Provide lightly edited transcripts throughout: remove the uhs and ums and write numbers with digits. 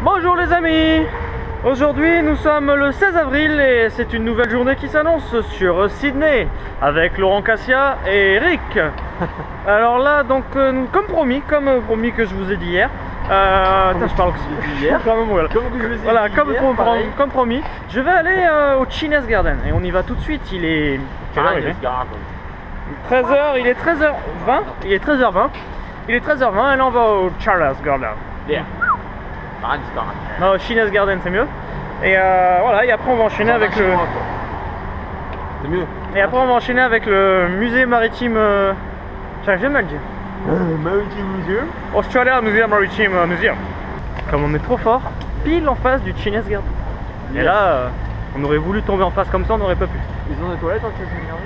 Bonjour les amis. Aujourd'hui nous sommes le 16 avril et c'est une nouvelle journée qui s'annonce sur Sydney avec Laurent Cassia et Eric. Alors là donc comme promis que je vous ai dit hier, je parle hier quand même, voilà. Comme promis, je vais aller au Chinese Garden et on y va tout de suite. Il est 13h, il est 13h20, il est 13h20 et là on va au Chinese Garden. Yeah. Non, Chinese Garden c'est mieux. Et voilà, et après on va enchaîner avec le. C'est mieux. Et après on va enchaîner avec le musée maritime. J'arrive jamais à le dire. Maritime Museum. Australia Museum Maritime Museum. Comme on est trop fort, pile en face du Chinese Garden. Et Yes. là, on aurait voulu tomber en face comme ça, on n'aurait pas pu. Ils ont des toilettes en Chinese Garden.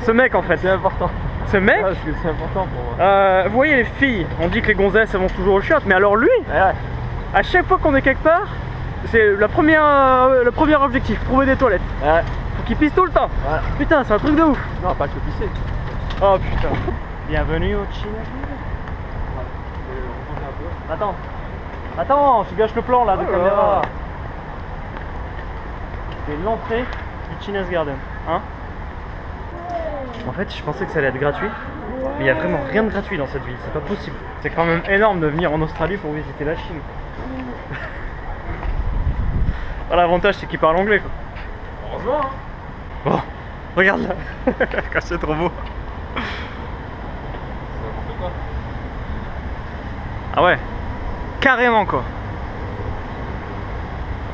Ce mec en fait. C'est important. Ce mec. Parce que c'est important pour moi. Vous voyez les filles, on dit que les gonzesses elles vont toujours au chiottes, mais alors lui, Ouais. à chaque fois qu'on est quelque part, c'est le premier objectif, trouver des toilettes. Ouais. Faut qu'il pisse tout le temps. Ouais. Putain, c'est un truc de ouf. Non, pas que pisser. Oh putain. Bienvenue au China. Attends, tu gâches le plan là de Oh là caméra. là. C'est l'entrée du Chinese Garden, hein. En fait, je pensais que ça allait être gratuit, mais il n'y a vraiment rien de gratuit dans cette ville, c'est pas possible. C'est quand même énorme de venir en Australie pour visiter la Chine. Voilà, l'avantage c'est qu'il parle anglais quoi. Heureusement. Hein. Bon, regarde là. Quand c'est trop beau. C'est n'importe quoi. Ah ouais, carrément quoi.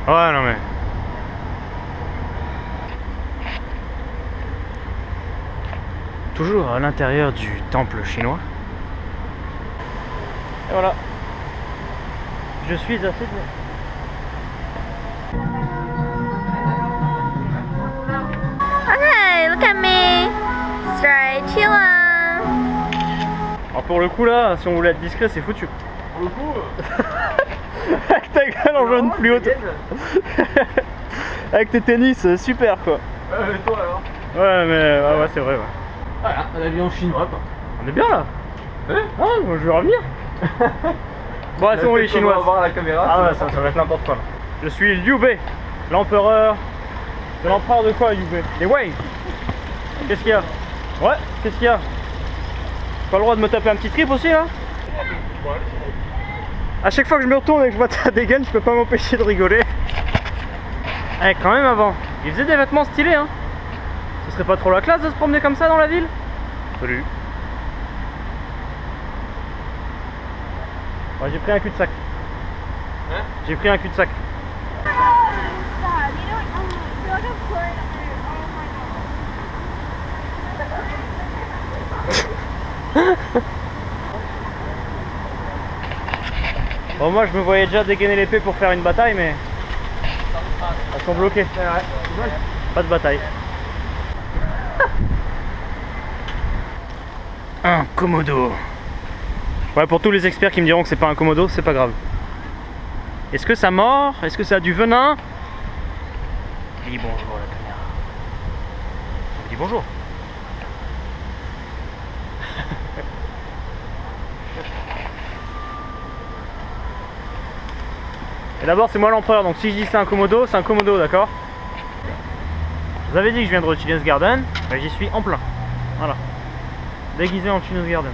Ouais, non mais. Toujours à l'intérieur du temple chinois. Et voilà. Je suis à Sydney. Okay, look at me. Straight chillin'. Alors pour le coup là, si on voulait être discret, c'est foutu. Pour le coup. Avec ta gueule en jaune fluo. Avec tes tennis, super quoi. Et toi alors. Ouais mais ouais c'est vrai ouais. Voilà, un avion chinois quoi. On est bien là. Hein? Ah moi je veux revenir. Bon elles sont les On va chinoises. voir la caméra. Ah ouais ça va être n'importe quoi là. Je suis Liu Bei, l'empereur. C'est l'empereur de quoi Liu Bei? Et Wei. Qu'est-ce qu'il y a? Ouais, qu'est-ce qu'il y a? Pas le droit de me taper un petit trip aussi là? A chaque fois que je me retourne et que je vois ta dégaine, je peux pas m'empêcher de rigoler. Eh quand même avant, il faisait des vêtements stylés hein. Ce serait pas trop la classe de se promener comme ça dans la ville? Salut. Ouais, j'ai pris un cul-de-sac. Hein? J'ai pris un cul-de-sac. Bon moi je me voyais déjà dégainer l'épée pour faire une bataille mais elles sont bloquées. Pas de bataille. Un Komodo. Ouais, pour tous les experts qui me diront que c'est pas un Komodo, c'est pas grave. Est-ce que ça mord? Est-ce que ça a du venin? Dis bonjour à la caméra. Dis bonjour. Et d'abord c'est moi l'empereur, donc si je dis c'est un Komodo, d'accord? Je vous avais dit que je viendrais au Chinese Garden, mais j'y suis en plein. Voilà. Déguisé en Chinese Garden.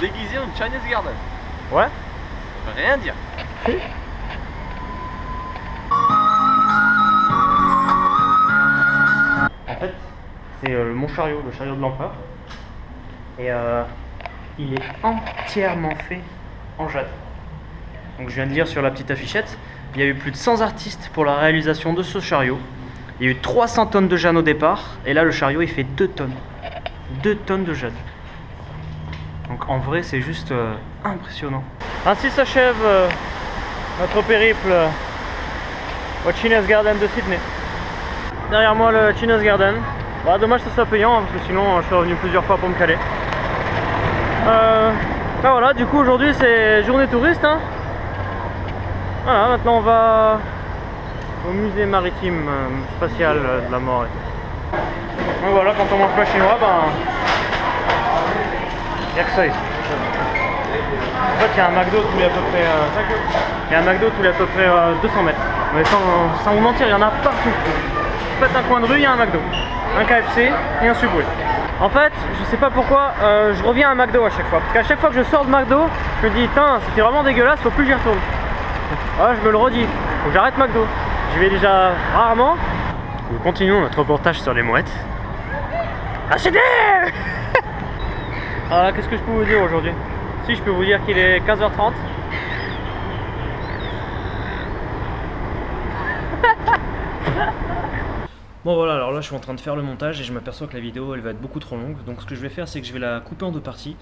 Déguisé en Chinese Garden. Ouais. Ça veut rien dire. En fait, c'est mon chariot, le chariot de l'empereur. Et il est entièrement fait en jade. Donc je viens de lire sur la petite affichette, il y a eu plus de 100 artistes pour la réalisation de ce chariot. Il y a eu 300 tonnes de jade au départ, et là le chariot il fait 2 tonnes. 2 tonnes de jade. Donc en vrai c'est juste impressionnant. Ainsi s'achève notre périple au Chinese Garden de Sydney. Derrière moi le Chinese Garden. Bah, dommage que ça soit payant hein, parce que sinon je suis revenu plusieurs fois pour me caler. Bah voilà, du coup aujourd'hui c'est journée touriste hein. Voilà, maintenant on va au musée maritime spatial de la mort et tout. Donc voilà, quand on mange pas chinois, ben... y'a que ça ici. fait, il y a un McDo tous les à peu près, il y a un McDo tous les à peu près 200 mètres. Mais sans vous mentir, il y en a partout. Vous faites un coin de rue, il y a un McDo, un KFC et un Subway. En fait, je sais pas pourquoi, je reviens à McDo à chaque fois. Parce qu'à chaque fois que je sors de McDo, je me dis, putain, c'était vraiment dégueulasse, faut plus que j'y retourne. Ouais, je me le redis, faut que j'arrête McDo. J'y vais déjà rarement. Nous continuons notre reportage sur les mouettes. HD. Alors qu'est-ce que je peux vous dire aujourd'hui? Si, je peux vous dire qu'il est 15h30. Bon voilà, alors là je suis en train de faire le montage et je m'aperçois que la vidéo elle va être beaucoup trop longue. Donc ce que je vais faire, c'est que je vais la couper en deux parties.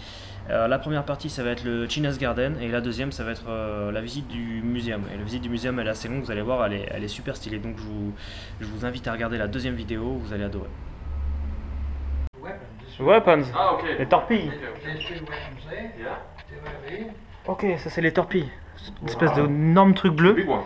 La première partie ça va être le China's Garden et la deuxième ça va être la visite du muséum. Et la visite du muséum elle est assez longue, vous allez voir, elle est super stylée. Donc je vous invite à regarder la deuxième vidéo, vous allez adorer. Weapons. Ah, ok. Les torpilles. There's 2 weapons there. Yeah. 2 over here. Ok, ça c'est les torpilles. Une espèce d'énorme truc bleu. Big one.